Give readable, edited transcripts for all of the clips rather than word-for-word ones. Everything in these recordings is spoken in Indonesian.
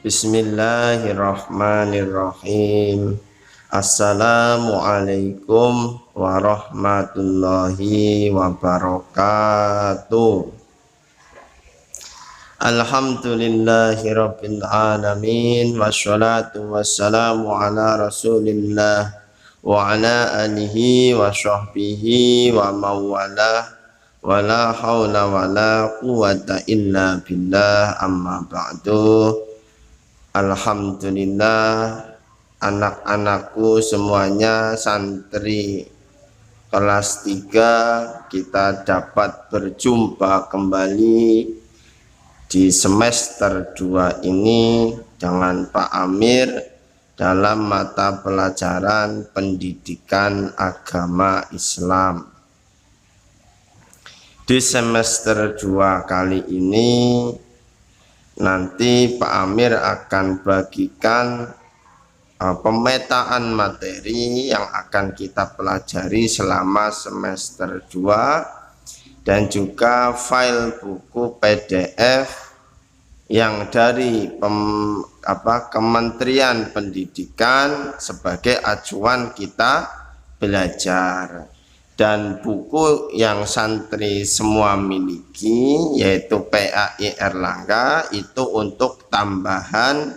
Bismillahirrahmanirrahim. Assalamualaikum warahmatullahi wabarakatuh. Alhamdulillahirabbil alamin wassalatu wassalamu ala Rasulillah wa ala alihi wa sahbihi wa mawalah wala haula wala quwata illa billah, amma ba'du. Alhamdulillah, anak-anakku semuanya santri kelas 3, kita dapat berjumpa kembali di semester 2 ini dengan Pak Amir dalam mata pelajaran pendidikan agama Islam. Di semester 2 kali ini nanti Pak Amir akan bagikan pemetaan materi yang akan kita pelajari selama semester 2 dan juga file buku PDF yang dari Kementerian Pendidikan sebagai acuan kita belajar. Dan buku yang santri semua miliki yaitu PAI Erlangga itu untuk tambahan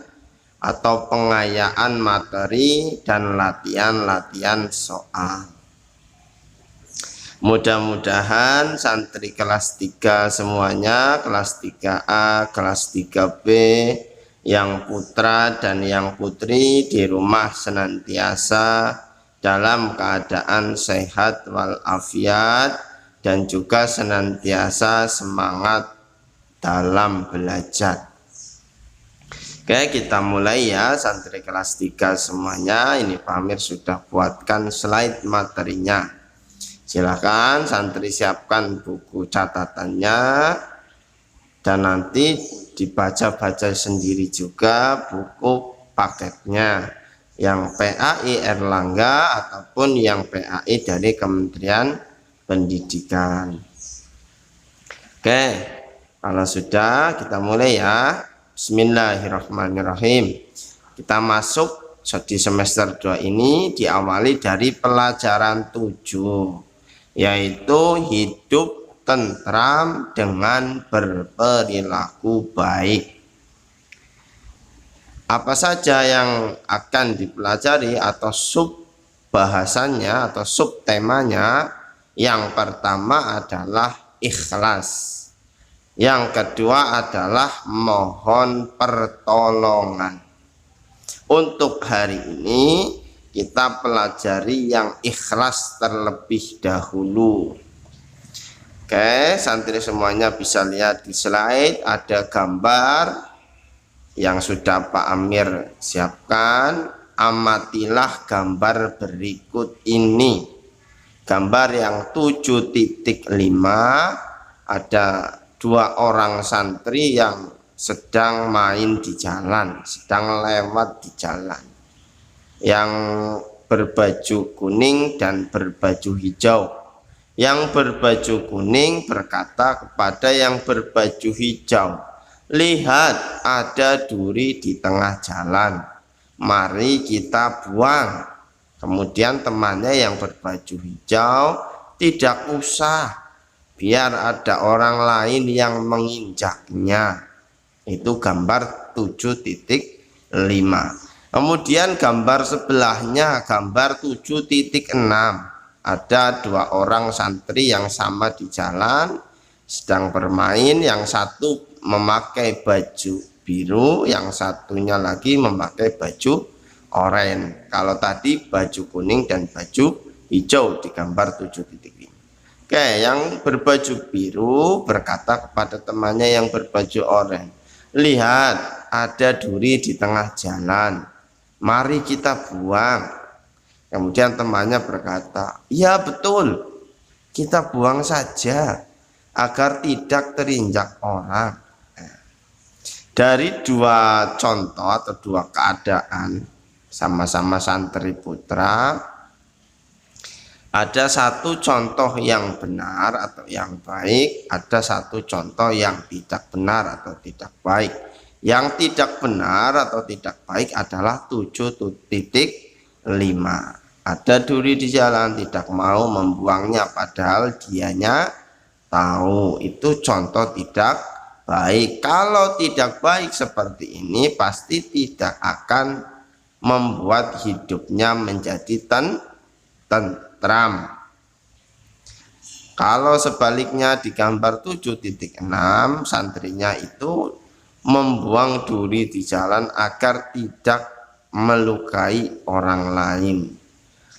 atau pengayaan materi dan latihan-latihan soal. Mudah-mudahan santri kelas 3 semuanya, kelas 3A, kelas 3B, yang putra dan yang putri di rumah senantiasa dalam keadaan sehat walafiat dan juga senantiasa semangat dalam belajar. Oke, kita mulai ya santri kelas 3 semuanya. Ini Pak Amir sudah buatkan slide materinya. Silakan santri siapkan buku catatannya dan nanti dibaca-baca sendiri juga buku paketnya, yang PAI Erlangga ataupun yang PAI dari Kementerian Pendidikan. Oke, kalau sudah kita mulai ya. Bismillahirrahmanirrahim. Kita masuk di semester 2 ini diawali dari pelajaran 7, yaitu hidup tentram dengan berperilaku baik. Apa saja yang akan dipelajari atau sub bahasannya atau sub temanya? Yang pertama adalah ikhlas. Yang kedua adalah mohon pertolongan. Untuk hari ini kita pelajari yang ikhlas terlebih dahulu. Oke, santri semuanya bisa lihat di slide ada gambar yang sudah Pak Amir siapkan. Amatilah gambar berikut ini. Gambar yang 7.5, ada 2 orang santri yang sedang main di jalan, sedang lewat di jalan, yang berbaju kuning dan berbaju hijau. Yang berbaju kuning berkata kepada yang berbaju hijau, "Lihat, ada duri di tengah jalan, mari kita buang." Kemudian temannya yang berbaju hijau, "Tidak usah, biar ada orang lain yang menginjaknya." Itu gambar 7.5. Kemudian gambar sebelahnya, gambar 7.6. Ada 2 orang santri yang sama di jalan sedang bermain, yang satu memakai baju biru, yang satunya lagi memakai baju oranye. Kalau tadi baju kuning dan baju hijau di gambar 7.5. Oke, yang berbaju biru berkata kepada temannya yang berbaju oranye, "Lihat, ada duri di tengah jalan, mari kita buang." Kemudian temannya berkata, "Ya betul, kita buang saja agar tidak terinjak orang." Dari 2 contoh atau 2 keadaan, sama-sama santri putra, ada 1 contoh yang benar atau yang baik, ada 1 contoh yang tidak benar atau tidak baik. Yang tidak benar atau tidak baik adalah 7.5. Ada duri di jalan tidak mau membuangnya padahal dianya tahu. Itu contoh tidak baik. Kalau tidak baik seperti ini pasti tidak akan membuat hidupnya menjadi tentram. Kalau sebaliknya di gambar 7.6, santrinya itu membuang duri di jalan agar tidak melukai orang lain.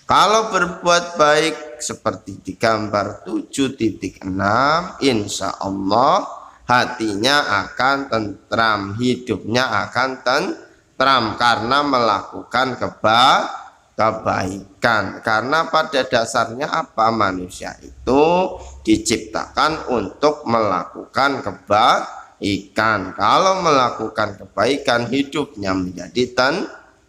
Kalau berbuat baik seperti di gambar 7.6, insya Allah hatinya akan tentram, hidupnya akan tentram karena melakukan kebaikan. Karena pada dasarnya apa? Manusia itu diciptakan untuk melakukan kebaikan. Kalau melakukan kebaikan hidupnya menjadi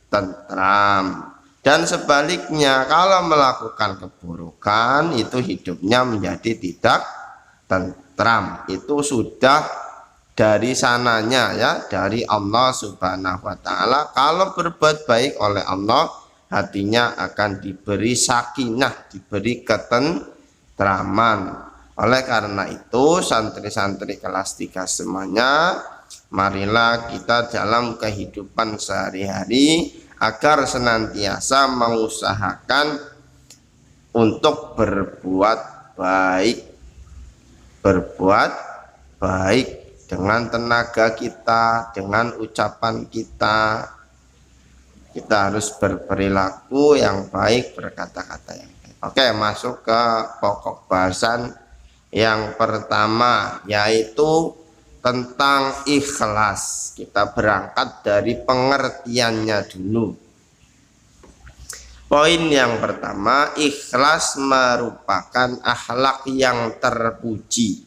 tentram. Dan sebaliknya kalau melakukan keburukan itu hidupnya menjadi tidak tentram. Itu sudah dari sananya ya, dari Allah Subhanahu wa taala. Kalau berbuat baik oleh Allah, hatinya akan diberi sakinah, diberi ketentraman. Oleh karena itu santri-santri kelas 3 semuanya, marilah kita dalam kehidupan sehari-hari agar senantiasa mengusahakan untuk berbuat baik dengan tenaga kita, dengan ucapan kita. Kita harus berperilaku yang baik, berkata-kata yang baik. Oke, masuk ke pokok bahasan yang pertama, yaitu tentang ikhlas. Kita berangkat dari pengertiannya dulu. Poin yang pertama, ikhlas merupakan akhlak yang terpuji.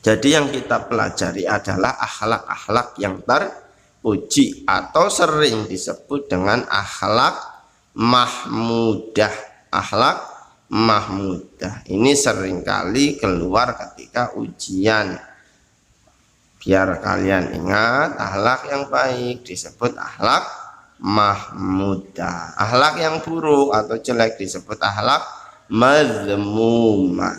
Jadi yang kita pelajari adalah akhlak-akhlak yang terpuji atau sering disebut dengan akhlak mahmudah. Akhlak mahmudah ini seringkali keluar ketika ujian. Biar kalian ingat, akhlak yang baik disebut akhlak mahmudah. Akhlak yang buruk atau jelek disebut akhlak mazmumah.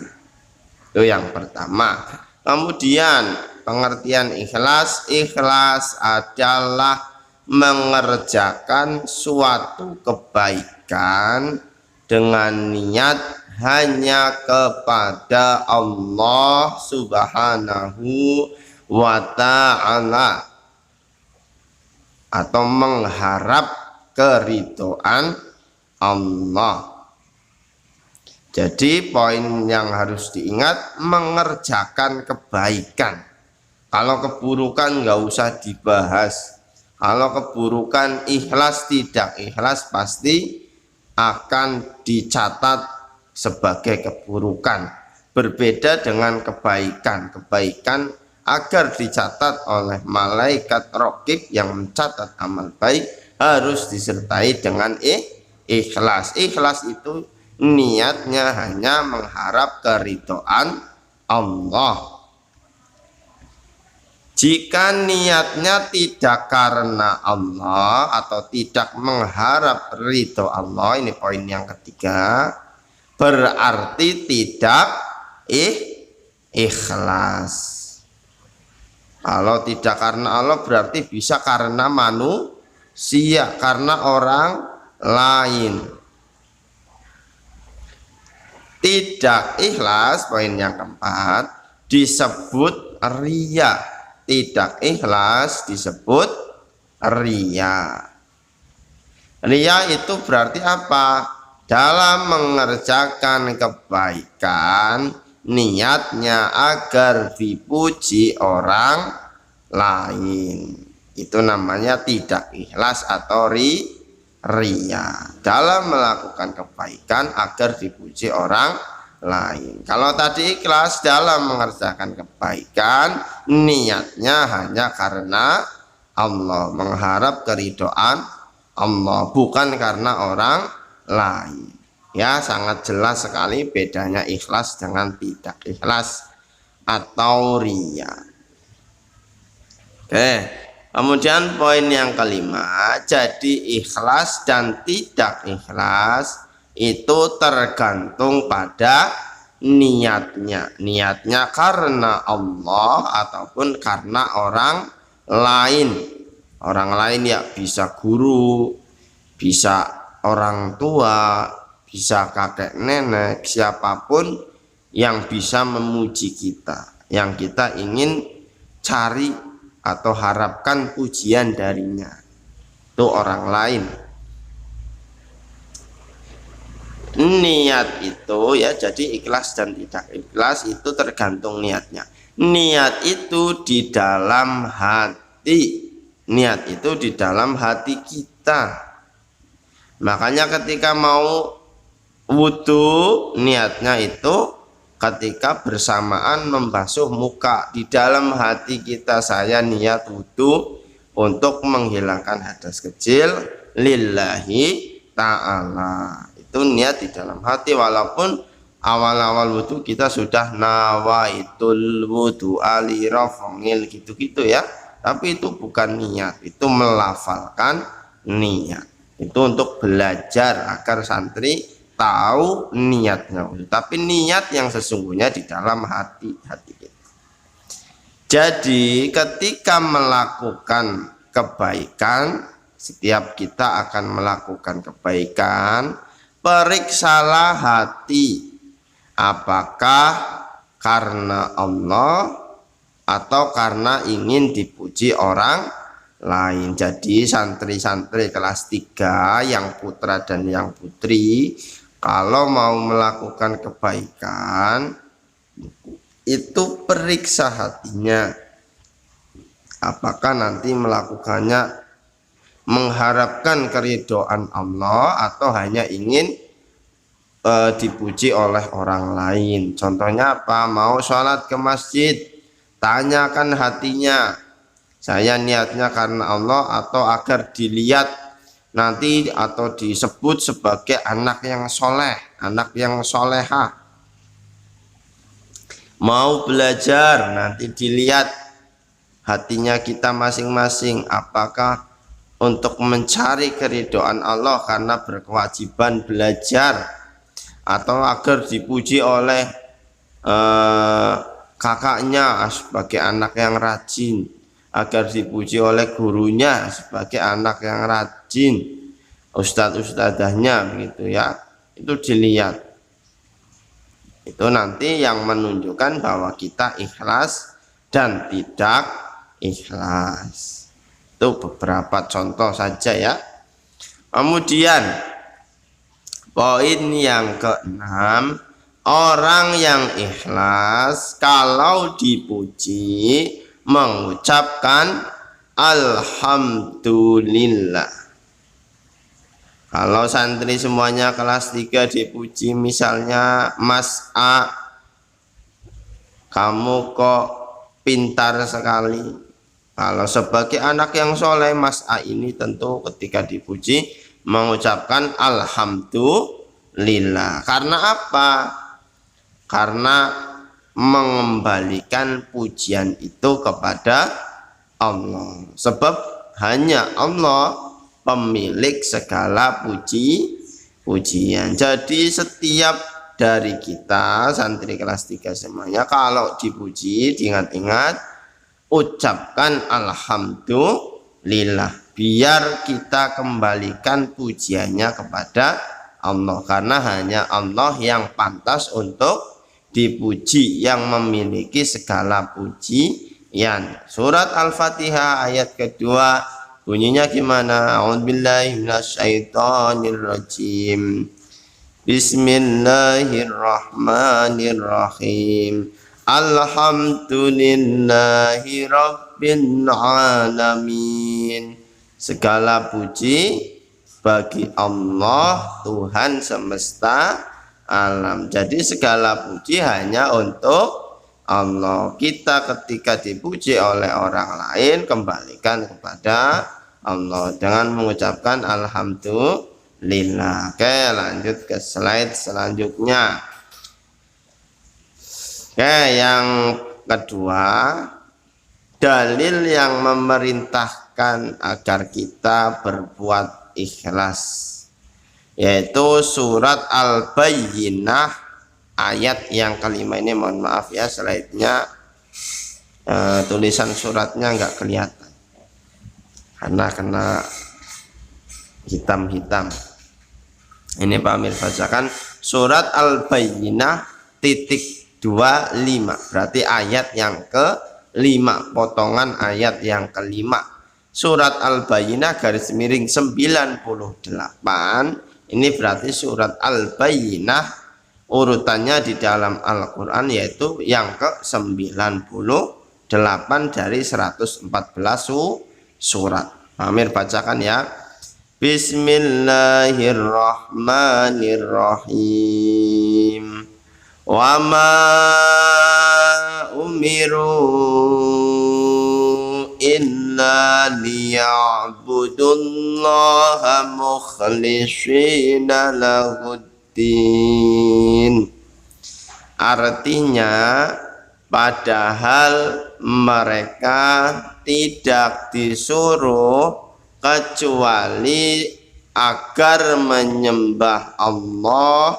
Itu yang pertama. Kemudian pengertian ikhlas. Ikhlas adalah mengerjakan suatu kebaikan dengan niat hanya kepada Allah Subhanahu wa ta'ala, atau mengharap keridhaan Allah. Jadi poin yang harus diingat, mengerjakan kebaikan. Kalau keburukan nggak usah dibahas. Kalau keburukan ikhlas tidak ikhlas pasti akan dicatat sebagai keburukan. Berbeda dengan kebaikan. Kebaikan agar dicatat oleh malaikat raqib yang mencatat amal baik harus disertai dengan ikhlas. Ikhlas itu niatnya hanya mengharap keridhaan Allah. Jika niatnya tidak karena Allah atau tidak mengharap ridho Allah, ini poin yang ketiga, berarti tidak ikhlas. Kalau tidak karena Allah berarti bisa karena manusia, karena orang lain. Tidak ikhlas, poin yang keempat, disebut riya. Tidak ikhlas disebut riya. Riya itu berarti apa? Dalam mengerjakan kebaikan niatnya agar dipuji orang lain, itu namanya tidak ikhlas atau riya. Dalam melakukan kebaikan agar dipuji orang lain. Kalau tadi ikhlas dalam mengerjakan kebaikan niatnya hanya karena Allah, mengharap keridhaan Allah, bukan karena orang lain. Ya, sangat jelas sekali bedanya ikhlas dengan tidak ikhlas atau riya. Oke. Kemudian poin yang kelima, jadi ikhlas dan tidak ikhlas itu tergantung pada niatnya. Niatnya karena Allah ataupun karena orang lain. Orang lain ya bisa guru, bisa orang tua, bisa kakek nenek, siapapun yang bisa memuji kita, yang kita ingin cari atau harapkan pujian darinya, itu orang lain. Niat itu ya, jadi ikhlas dan tidak ikhlas itu tergantung niatnya. Niat itu di dalam hati, niat itu di dalam hati kita. Makanya ketika mau wudhu, niatnya itu ketika bersamaan membasuh muka. Di dalam hati kita, saya niat wudhu untuk menghilangkan hadas kecil lillahi ta'ala. Itu niat di dalam hati, walaupun awal-awal wudhu kita sudah nawaitul wudhu ali rafongil gitu-gitu ya, tapi itu bukan niat, itu melafalkan niat. Itu untuk belajar agar santri tahu niatnya, tapi niat yang sesungguhnya di dalam hati kita. Jadi ketika melakukan kebaikan, setiap kita akan melakukan kebaikan, periksalah hati, apakah karena Allah atau karena ingin dipuji orang lain. Jadi santri-santri kelas 3 yang putra dan yang putri, kalau mau melakukan kebaikan itu periksa hatinya, apakah nanti melakukannya mengharapkan keridhaan Allah atau hanya ingin dipuji oleh orang lain. Contohnya apa? Mau sholat ke masjid, tanyakan hatinya, saya niatnya karena Allah atau agar dilihat nanti atau disebut sebagai anak yang soleh, anak yang soleha. Mau belajar, nanti dilihat hatinya kita masing-masing, apakah untuk mencari keridhaan Allah karena berkewajiban belajar, atau agar dipuji oleh kakaknya sebagai anak yang rajin, agar dipuji oleh gurunya sebagai anak yang rajin, ustadz-ustadzahnya begitu ya. Itu dilihat, itu nanti yang menunjukkan bahwa kita ikhlas dan tidak ikhlas. Itu beberapa contoh saja ya. Kemudian poin yang keenam, orang yang ikhlas kalau dipuji mengucapkan alhamdulillah. Kalau santri semuanya kelas 3 dipuji, misalnya Mas A, kamu kok pintar sekali. Kalau sebagai anak yang soleh, Mas A ini tentu ketika dipuji mengucapkan alhamdulillah. Karena apa? Karena mengembalikan pujian itu kepada Allah, sebab hanya Allah pemilik segala pujian. Jadi setiap dari kita santri kelas 3 semuanya kalau dipuji, diingat-ingat, ucapkan alhamdulillah, biar kita kembalikan pujiannya kepada Allah, karena hanya Allah yang pantas untuk dipuji, yang memiliki segala pujian. Surat Al-Fatihah ayat kedua bunyinya gimana? A'udzubillahi minasyaitonirrajim. Bismillahirrahmanirrahim. Alhamdulillahi rabbil alamin. Segala puji bagi Allah, Tuhan semesta alam. Jadi segala puji hanya untuk Allah. Kita ketika dipuji oleh orang lain, kembalikan kepada Allah dengan mengucapkan alhamdulillah. Oke, lanjut ke slide selanjutnya. Oke, yang kedua, dalil yang memerintahkan agar kita berbuat ikhlas, yaitu surat Al-Bayyinah ayat yang kelima ini. Mohon maaf ya, slide-nya tulisan suratnya nggak kelihatan karena kena hitam-hitam. Ini Pak Amir bacakan surat Al-Bayyinah titik 25, berarti ayat yang ke-5, potongan ayat yang kelima. Surat Al-Bayyinah garis miring 98, ini berarti surat Al-Bayyinah urutannya di dalam Al-Quran yaitu yang ke-98 dari 114 surat. Pak Amir bacakan ya. Bismillahirrahmanirrahim. Wa ma umiru illa liya'budullaha mukhlishina lahuddin. Artinya, padahal mereka tidak disuruh kecuali agar menyembah Allah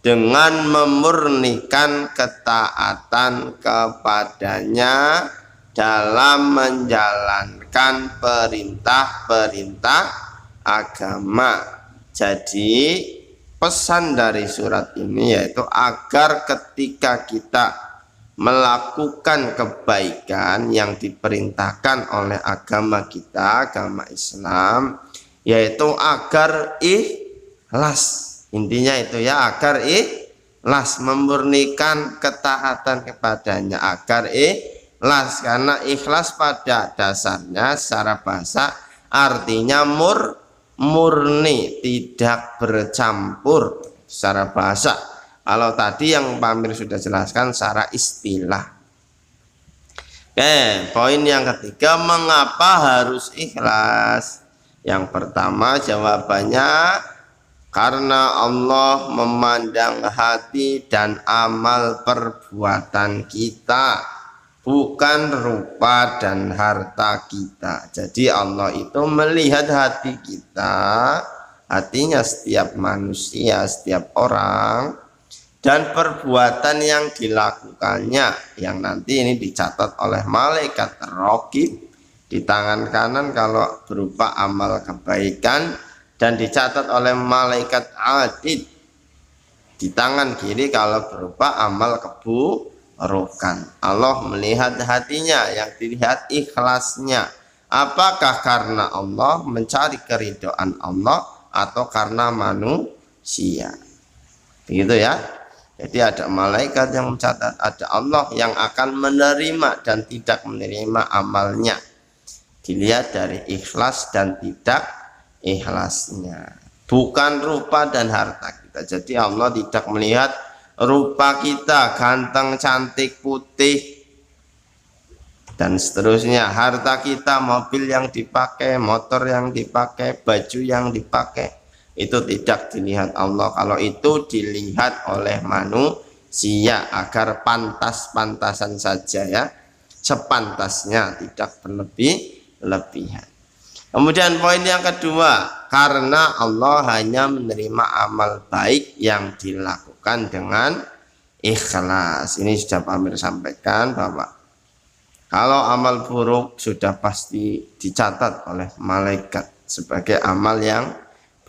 dengan memurnikan ketaatan kepadanya dalam menjalankan perintah-perintah agama. Jadi pesan dari surat ini yaitu agar ketika kita melakukan kebaikan yang diperintahkan oleh agama kita, agama Islam, yaitu agar ikhlas. Intinya itu ya, agar ikhlas, memurnikan ketaatan kepadanya, agar ikhlas. Karena ikhlas pada dasarnya secara bahasa artinya murni, tidak bercampur secara bahasa. Kalau tadi yang Pak Amir sudah jelaskan secara istilah. Oke, poin yang ketiga, mengapa harus ikhlas? Yang pertama jawabannya karena Allah memandang hati dan amal perbuatan kita, bukan rupa dan harta kita. Jadi Allah itu melihat hati kita, hatinya setiap manusia, setiap orang, dan perbuatan yang dilakukannya, yang nanti ini dicatat oleh malaikat raqib di tangan kanan kalau berupa amal kebaikan, dan dicatat oleh malaikat atid di tangan kiri kalau berupa amal keburukan. Allah melihat hatinya, yang dilihat ikhlasnya. Apakah karena Allah, mencari keridhaan Allah, atau karena manusia? Begitu ya. Jadi ada malaikat yang mencatat, ada Allah yang akan menerima dan tidak menerima amalnya. Dilihat dari ikhlas dan tidak ikhlasnya, bukan rupa dan harta kita. Jadi Allah tidak melihat rupa kita ganteng, cantik, putih, dan seterusnya, harta kita, mobil yang dipakai, motor yang dipakai, baju yang dipakai, itu tidak dilihat Allah. Kalau itu dilihat oleh manusia agar pantas-pantasan saja ya, sepantasnya, tidak berlebihan. Kemudian poin yang kedua, karena Allah hanya menerima amal baik yang dilakukan dengan ikhlas. Ini sudah Pak Amir sampaikan bahwa kalau amal buruk sudah pasti dicatat oleh malaikat sebagai amal yang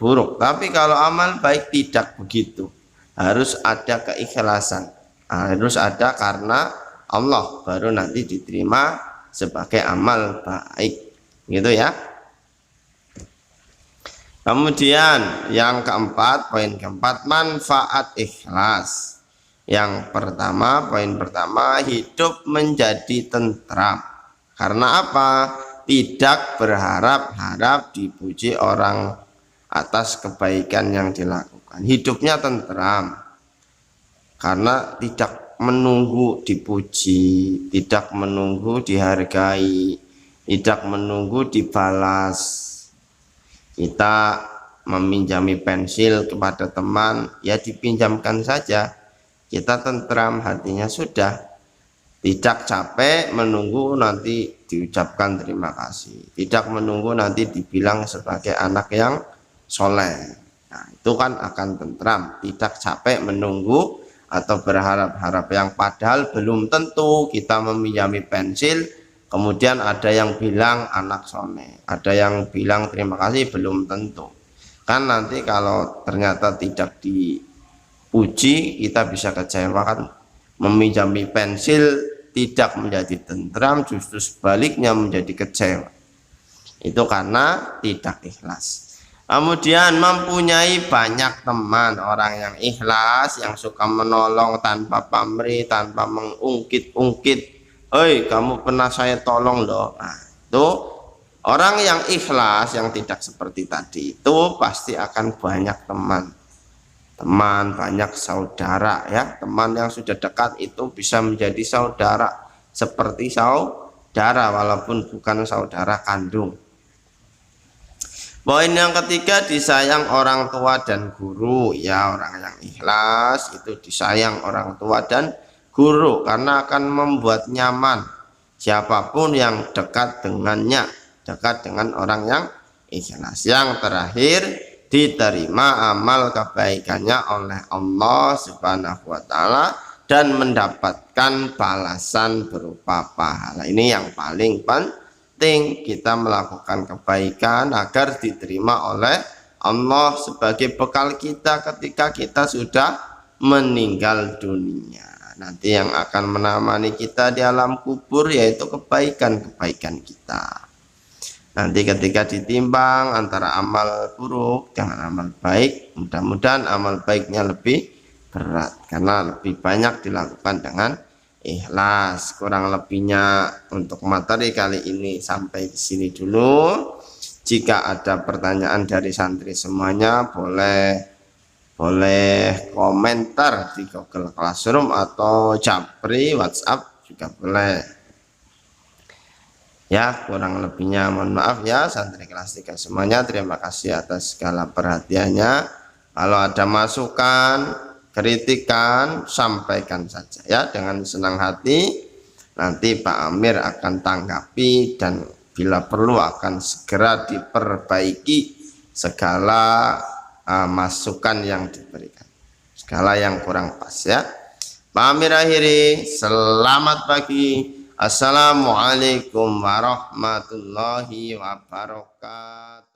buruk. Tapi kalau amal baik tidak begitu, harus ada keikhlasan, harus ada karena Allah, baru nanti diterima sebagai amal baik, gitu ya. Kemudian yang keempat, poin keempat, manfaat ikhlas. Yang pertama, poin pertama, hidup menjadi tentram. Karena apa? Tidak berharap-harap dipuji orang atas kebaikan yang dilakukan. Hidupnya tentram karena tidak menunggu dipuji, tidak menunggu dihargai, tidak menunggu dibalas. Kita meminjami pensil kepada teman, ya dipinjamkan saja, kita tentram hatinya, sudah, tidak capek menunggu nanti diucapkan terima kasih, tidak menunggu nanti dibilang sebagai anak yang soleh. Nah, itu kan akan tentram, tidak capek menunggu atau berharap-harap yang padahal belum tentu. Kita meminjami pensil, kemudian ada yang bilang anak soleh, ada yang bilang terima kasih, belum tentu. Kan nanti kalau ternyata tidak dipuji, kita bisa kecewa kan. Meminjami pensil tidak menjadi tentram, justru sebaliknya menjadi kecewa. Itu karena tidak ikhlas. Kemudian mempunyai banyak teman, orang yang ikhlas, yang suka menolong tanpa pamrih, tanpa mengungkit-ungkit. Hei, kamu pernah saya tolong loh. Nah, itu orang yang ikhlas, yang tidak seperti tadi, itu pasti akan banyak teman, banyak saudara ya. Teman yang sudah dekat itu bisa menjadi saudara, seperti saudara walaupun bukan saudara kandung. Poin yang ketiga, disayang orang tua dan guru ya. Orang yang ikhlas itu disayang orang tua dan guru karena akan membuat nyaman siapapun yang dekat dengannya, dekat dengan orang yang ikhlas. Yang terakhir, diterima amal kebaikannya oleh Allah Subhanahu wa Ta'ala dan mendapatkan balasan berupa pahala. Ini yang paling penting, kita melakukan kebaikan agar diterima oleh Allah sebagai bekal kita ketika kita sudah meninggal dunia. Nanti yang akan menemani kita di alam kubur yaitu kebaikan-kebaikan kita. Nanti ketika ditimbang antara amal buruk dengan amal baik, mudah-mudahan amal baiknya lebih berat karena lebih banyak dilakukan dengan ikhlas. Kurang lebihnya untuk materi kali ini sampai di sini dulu. Jika ada pertanyaan dari santri semuanya, boleh komentar di Google Classroom atau Japri WhatsApp juga boleh. Ya, kurang lebihnya mohon maaf ya santri kelas 3 semuanya. Terima kasih atas segala perhatiannya. Kalau ada masukan, kritikan, sampaikan saja ya dengan senang hati. Nanti Pak Amir akan tanggapi dan bila perlu akan segera diperbaiki segala masukan yang diberikan, segala yang kurang pas ya. Pak Amir akhiri, selamat pagi. Assalamualaikum warahmatullahi wabarakatuh.